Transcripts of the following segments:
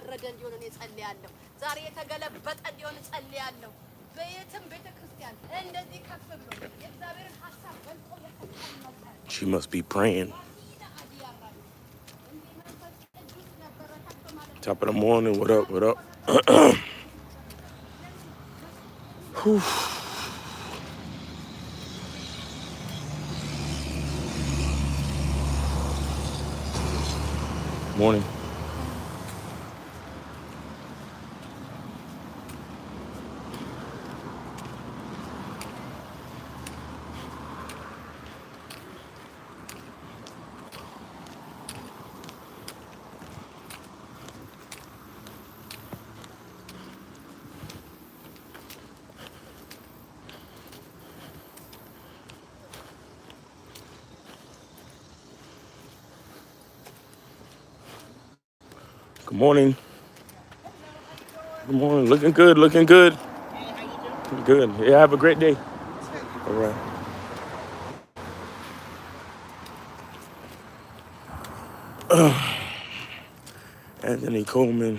የተዋረደ እንዲሆን እኔ ጸልያለሁ። ዛሬ የተገለበጠ እንዲሆን ጸልያለሁ። በየትም ቤተክርስቲያን እንደዚህ ከፍ ብሎ የእግዚአብሔርን ሐሳብ ገልጦ የተቀመጠ She must be praying. Top of the morning. What up? What up? Whew. Morning. Good morning. Good morning. Looking good. Looking good. Good. Yeah, have a great day. All right. Anthony Coleman.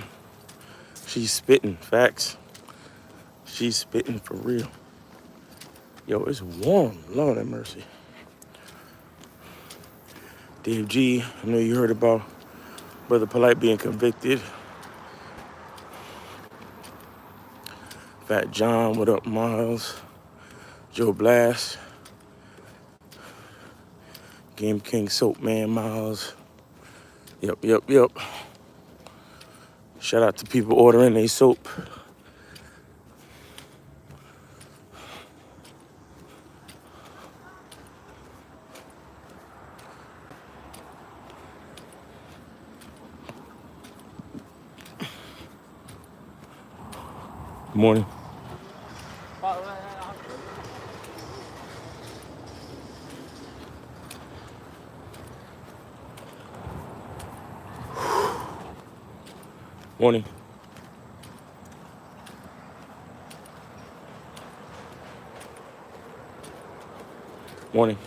She's spitting. Facts. She's spitting for real. Yo, it's warm. Lord have mercy. Dave G. I know you heard about Brother Polite being convicted. Fat John. What up, Miles? Joe Blast. Game King Soap Man Miles. Yep. Shout out to people ordering their soap. Good morning. Morning. Morning.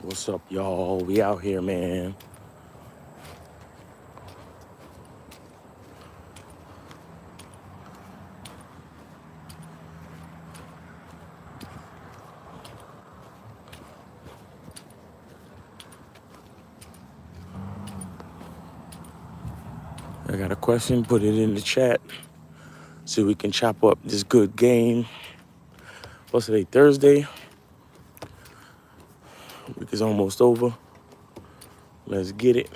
What's up, y'all? We out here, man. I got a question, put it in the chat so we can chop up this good game. What's today, Thursday? Week is almost over. Let's get it.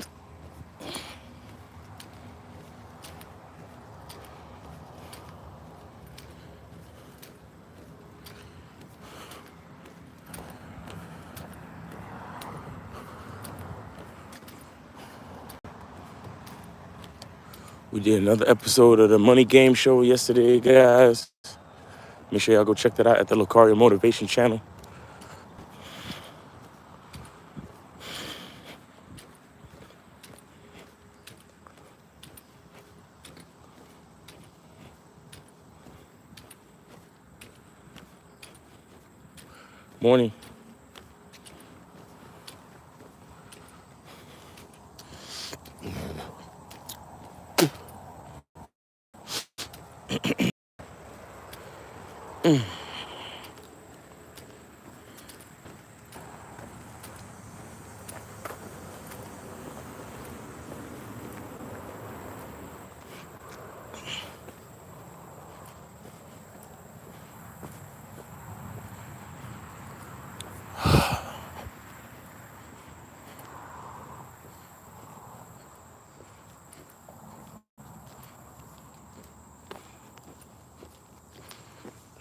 We did another episode of the Money Game Show yesterday, guys. Make sure y'all go check that out at the Lucario Motivation channel. Morning.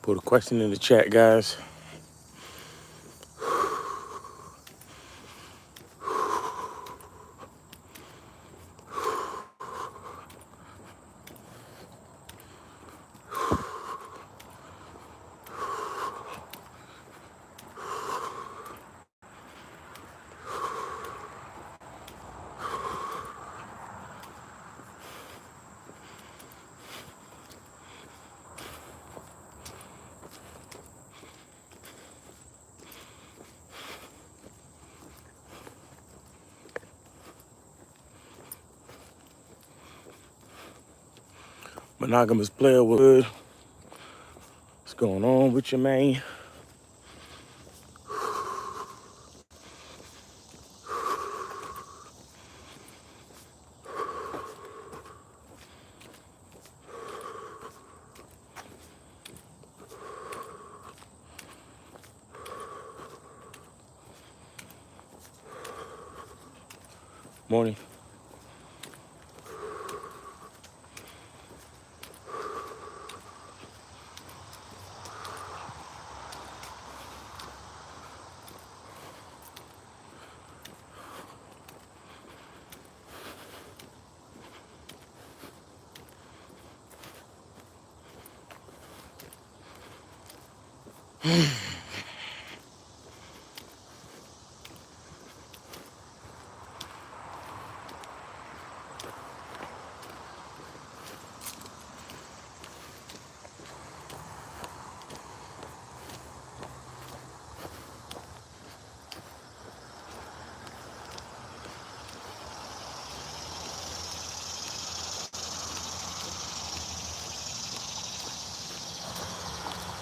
Put a question in the chat, guys. Monogamous player was good. What's going on with your man? Morning.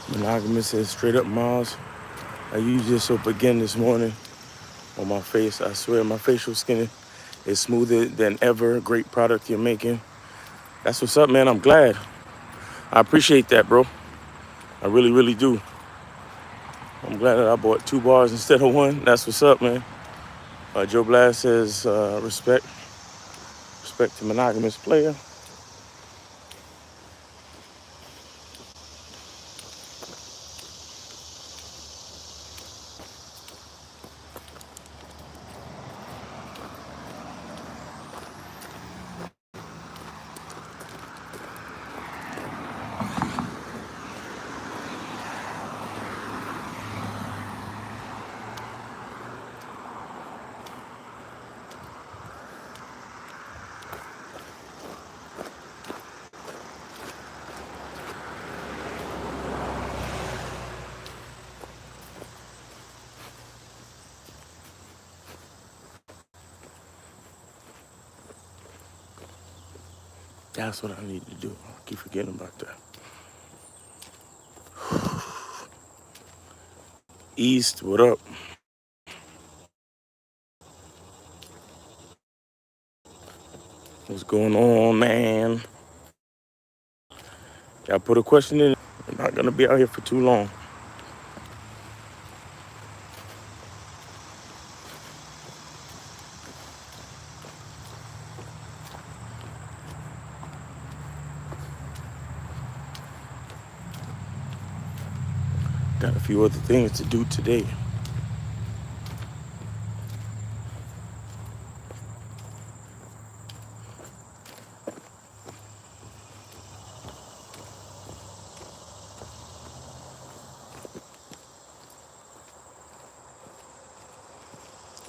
Monogamous says straight up Mars. I used this soap again this morning on my face. I swear my facial skin is smoother than ever. Great product you're making. That's what's up, man. I'm glad. I appreciate that, bro. I really, really do. I'm glad that I bought 2 bars instead of 1. That's what's up, man. Joe Blast says respect to monogamous player. That's what I need to do. I keep forgetting about that. East, what up? What's going on, man? Y'all put a question in. I'm not gonna be out here for too long. Got a few other things to do today.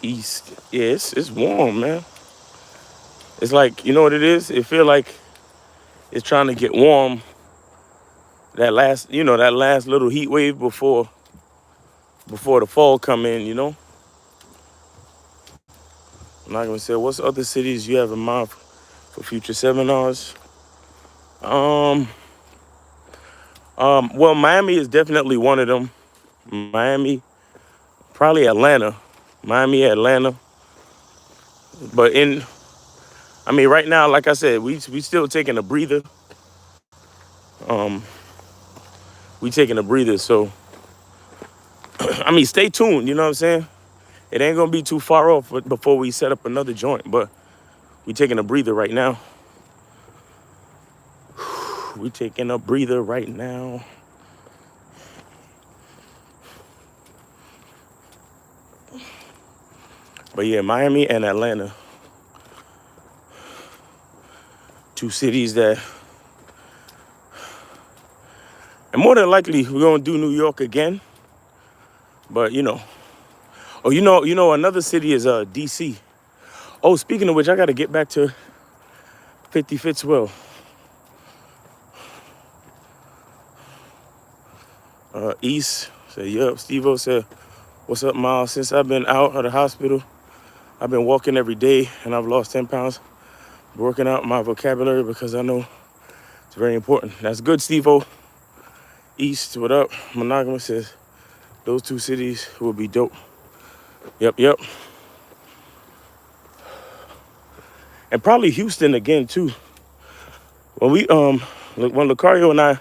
East, yeah, it's warm, man. It's like, you know what it is? It feel like it's trying to get warm. That last little heat wave before the fall come in, you know? I'm not gonna say what's other cities you have in mind for future seminars. Well, Miami is definitely one of them. Miami, probably Atlanta. Miami, Atlanta. But right now, like I said, we still taking a breather. We taking a breather, so stay tuned, you know what I'm saying? It ain't gonna be too far off before we set up another joint, but we taking a breather right now. We taking a breather right now. But yeah, Miami and Atlanta. 2 cities that, and more than likely we're gonna do New York again. But another city is DC. Oh, speaking of which, I gotta get back to 50 Fitzwell. East said, yup. Steve-O said, what's up, Miles? Since I've been out of the hospital, I've been walking every day and I've lost 10 pounds. Working out my vocabulary because I know It's very important. That's good, Steve-O. East, what up? Monogamous says those two cities will be dope. Yep, yep. And probably Houston again too. When when Lucario and I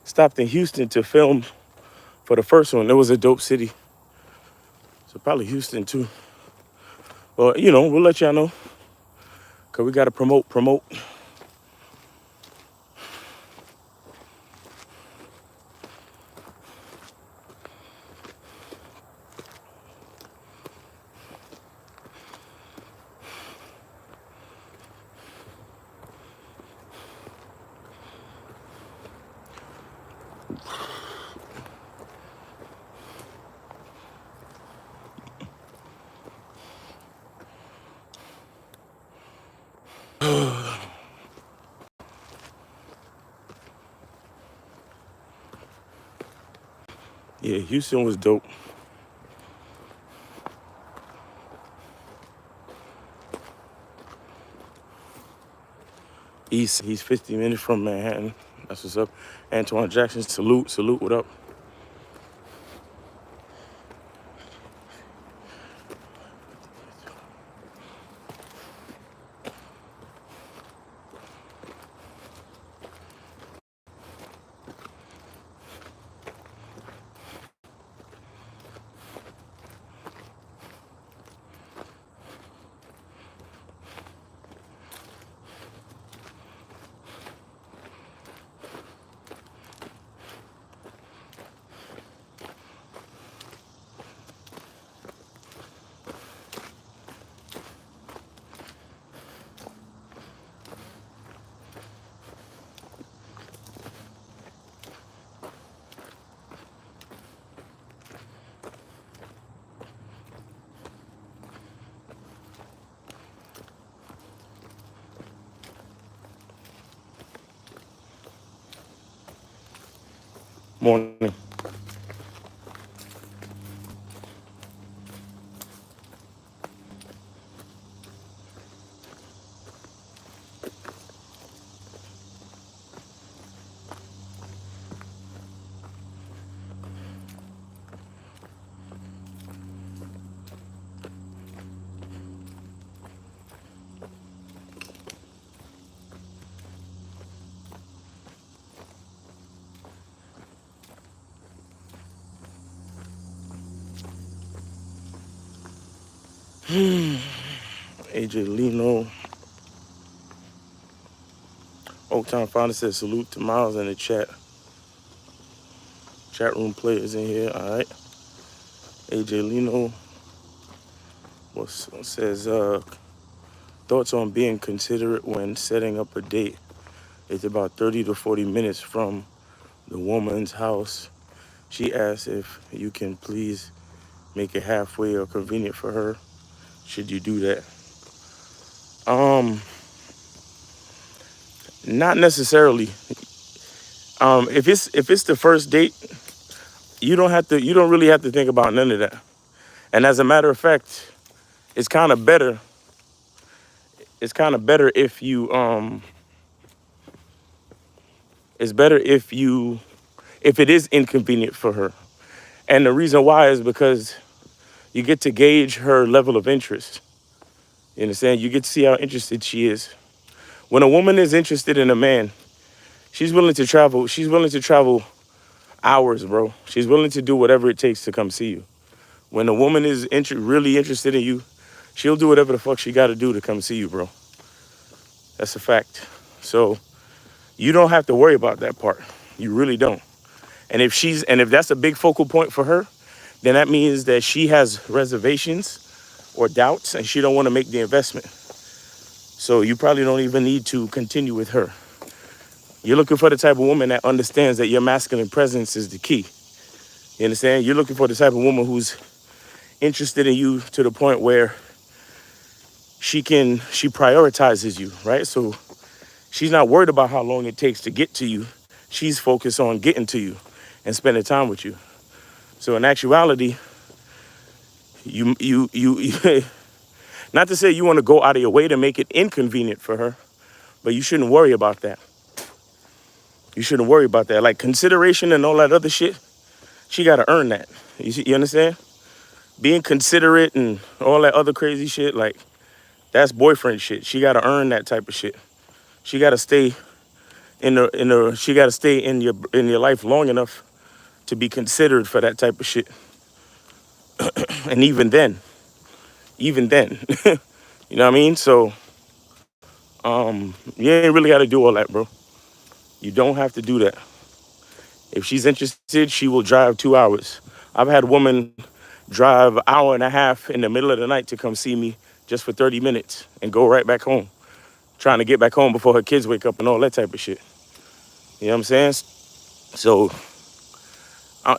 stopped in Houston to film for the first one, it was a dope city. So probably Houston too. Well, we'll let y'all know. Cause we gotta promote. Yeah, Houston was dope. East, he's 50 minutes from Manhattan. That's what's up. Antoine Jackson, salute, what up? Morning. AJ Lino. Oak Town Founder says salute to Miles in the chat. Chat room players in here, all right. AJ Lino says thoughts on being considerate when setting up a date. It's about 30 to 40 minutes from the woman's house. She asks if you can please make it halfway or convenient for her. Should you do that? Not necessarily. If it's the first date, you don't really have to think about none of that. And as a matter of fact, it's kind of better. It's kind of better if you it's better if it is inconvenient for her. And the reason why is because you get to gauge her level of interest. You understand? You get to see how interested she is. When a woman is interested in a man, she's willing to travel. She's willing to travel hours, bro. She's willing to do whatever it takes to come see you. When a woman is really interested in you, she'll do whatever the fuck she got to do to come see you, bro. That's a fact. So you don't have to worry about that part. You really don't. And if that's a big focal point for her, then that means that she has reservations or doubts and she don't want to make the investment. So you probably don't even need to continue with her. You're looking for the type of woman that understands that your masculine presence is the key. You understand? You're looking for the type of woman who's interested in you to the point where she prioritizes you, right? So she's not worried about how long it takes to get to you. She's focused on getting to you and spending time with you. So in actuality, you not to say you want to go out of your way to make it inconvenient for her, but you shouldn't worry about that. You shouldn't worry about that. Like consideration and all that other shit, she got to earn that. You understand? Being considerate and all that other crazy shit, like that's boyfriend shit. She got to earn that type of shit. She got to stay she got to stay in your life long enough to be considered for that type of shit. And even then, you know what I mean? So, you ain't really got to do all that, bro. You don't have to do that. If she's interested, she will drive 2 hours. I've had a woman drive an hour and a half in the middle of the night to come see me just for 30 minutes and go right back home, trying to get back home before her kids wake up and all that type of shit. You know what I'm saying? So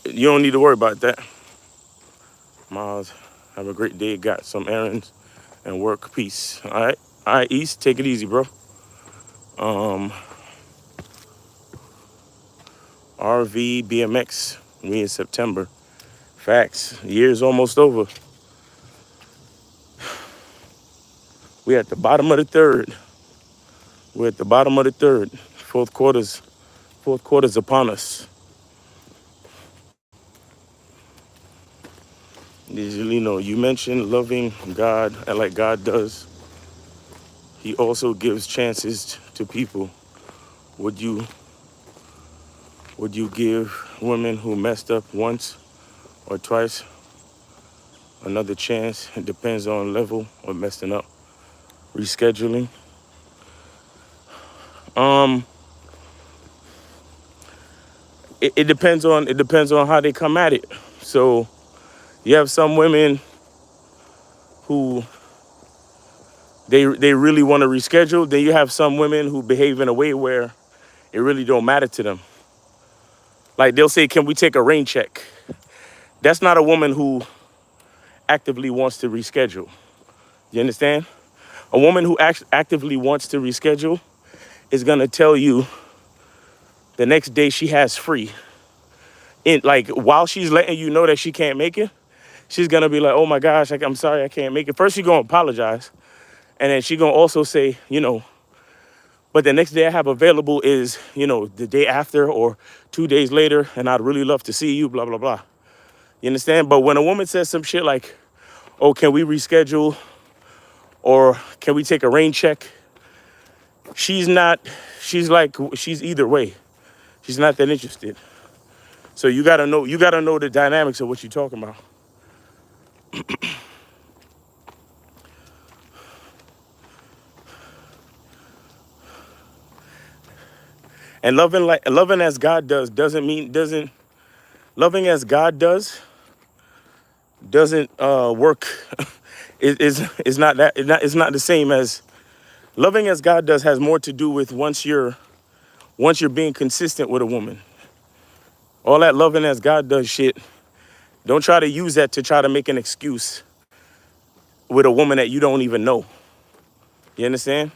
you don't need to worry about that. Miles, have a great day. Got some errands and work. Peace. All right. All right, East, take it easy, bro. RV, BMX, we in September. Facts. Year's almost over. We at the bottom of the third. We're at the bottom of the third. Fourth quarter's upon us. You know, you mentioned loving God and like God does. He also gives chances to people. Would you give women who messed up once or twice another chance? It depends on level of messing up. Rescheduling. It depends on how they come at it. So you have some women who they really want to reschedule. Then you have some women who behave in a way where it really don't matter to them. Like they'll say, "Can we take a rain check?" That's not a woman who actively wants to reschedule. You understand? A woman who actively wants to reschedule is gonna tell you the next day she has free. Like while she's letting you know that she can't make it, she's gonna be like, "Oh my gosh, I'm sorry I can't make it." First she's gonna apologize. And then she's gonna also say, but the next day I have available is, the day after or 2 days later, and I'd really love to see you, blah, blah, blah. You understand? But when a woman says some shit like, "Oh, can we reschedule?" or "Can we take a rain check?" She's either way. She's not that interested. So you gotta know the dynamics of what you're talking about. And loving as God does loving as God doesn't work. It's not the same as loving as God does. Has more to do with once you're being consistent with a woman. All that loving as God does shit, don't try to use that to try to make an excuse with a woman that you don't even know. You understand?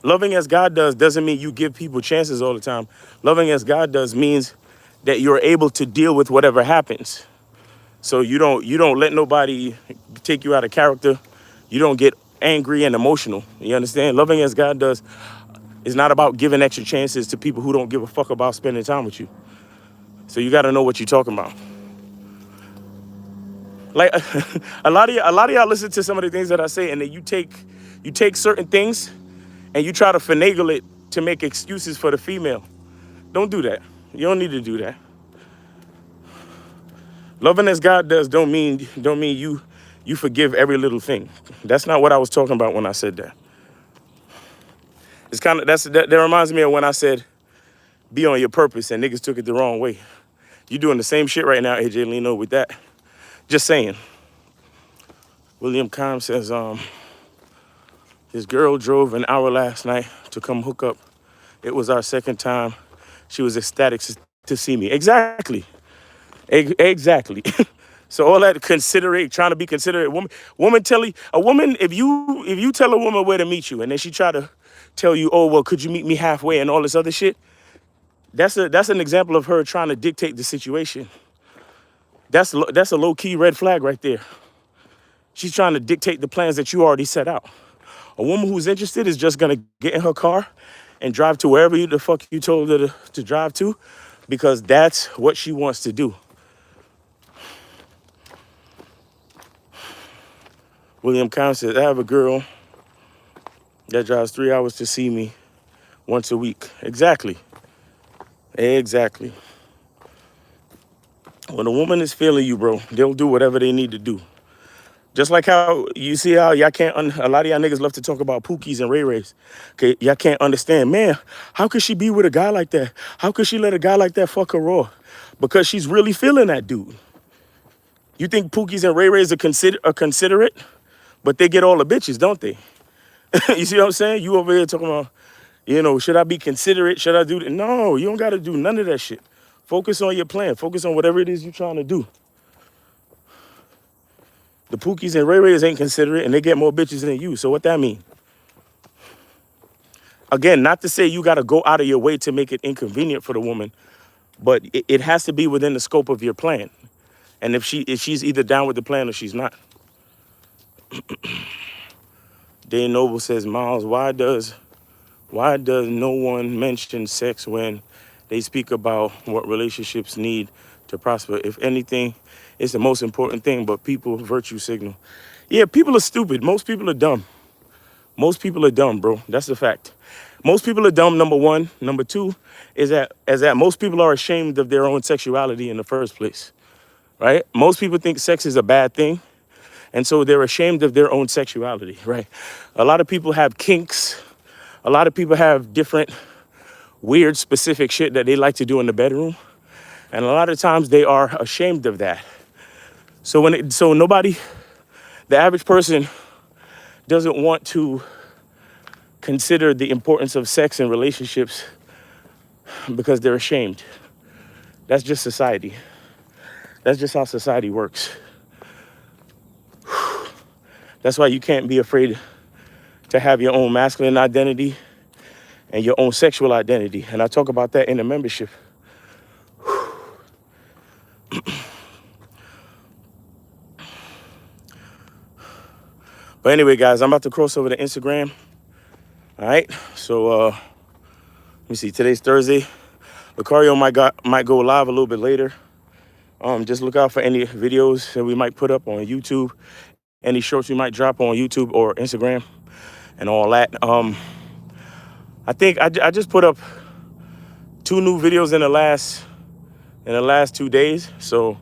Loving as God does doesn't mean you give people chances all the time. Loving as God does means that you're able to deal with whatever happens. So you don't let nobody take you out of character. You don't get angry and emotional. You understand? Loving as God does is not about giving extra chances to people who don't give a fuck about spending time with you. So you got to know what you're talking about. Like a lot of y'all listen to some of the things that I say, and then you take certain things and you try to finagle it to make excuses for the female. Don't do that. You don't need to do that. Loving as God does don't mean you forgive every little thing. That's not what I was talking about when I said that. It's that reminds me of when I said be on your purpose and niggas took it the wrong way. You doing the same shit right now, AJ Lino, with that. Just saying. William Kime says, his girl drove an hour last night to come hook up. It was our second time. She was ecstatic to see me. Exactly. Exactly. So all that trying to be considerate. If you tell a woman where to meet you and then she try to tell you, "Oh, well, could you meet me halfway?" and all this other shit, that's an example of her trying to dictate the situation. That's a low-key red flag right there. She's trying to dictate the plans that you already set out. A woman who's interested is just gonna get in her car and drive to wherever the fuck you told her to drive to, because that's what she wants to do. William Count says, I have a girl that drives 3 hours to see me once a week. Exactly. Exactly. When a woman is feeling you, bro, they'll do whatever they need to do. Just like how you see how y'all can't, a lot of y'all niggas love to talk about Pookies and Ray Rays. Okay, y'all can't understand, man, how could she be with a guy like that? How could she let a guy like that fuck her raw? Because she's really feeling that dude. You think Pookies and Ray Rays are considerate, but they get all the bitches, don't they? You see what I'm saying? You over here talking about, you know, should I be considerate? Should I do that? No, you don't got to do none of that shit. Focus on your plan. Focus on whatever it is you're trying to do. The Pookies and Ray Rays ain't considerate, and they get more bitches than you. So what that mean? Again, not to say you got to go out of your way to make it inconvenient for the woman, but it has to be within the scope of your plan. And if she's either down with the plan or she's not. Dane Noble says, Miles, why does no one mention sex when they speak about what relationships need to prosper? If anything, it's the most important thing, but people virtue signal. Yeah, people are stupid. Most people are dumb. Most people are dumb, bro. That's the fact. Most people are dumb, number one. Number two is that most people are ashamed of their own sexuality in the first place, right? Most people think sex is a bad thing, and so they're ashamed of their own sexuality, right? A lot of people have kinks. A lot of people have different weird, specific shit that they like to do in the bedroom. And a lot of times they are ashamed of that. So the average person doesn't want to consider the importance of sex in relationships because they're ashamed. That's just society. That's just how society works. That's why you can't be afraid to have your own masculine identity and your own sexual identity. And I talk about that in the membership. But anyway, guys, I'm about to cross over to Instagram. All right, so let me see. Today's Thursday. Lucario might go live a little bit later. Just look out for any videos that we might put up on YouTube, any shorts we might drop on YouTube or Instagram, and all that. I think I just put up 2 new videos in the last 2 days, so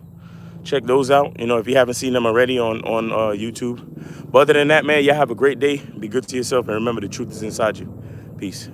check those out. You know, if you haven't seen them already on YouTube. But other than that, man, y'all have a great day. Be good to yourself, and remember, the truth is inside you. Peace.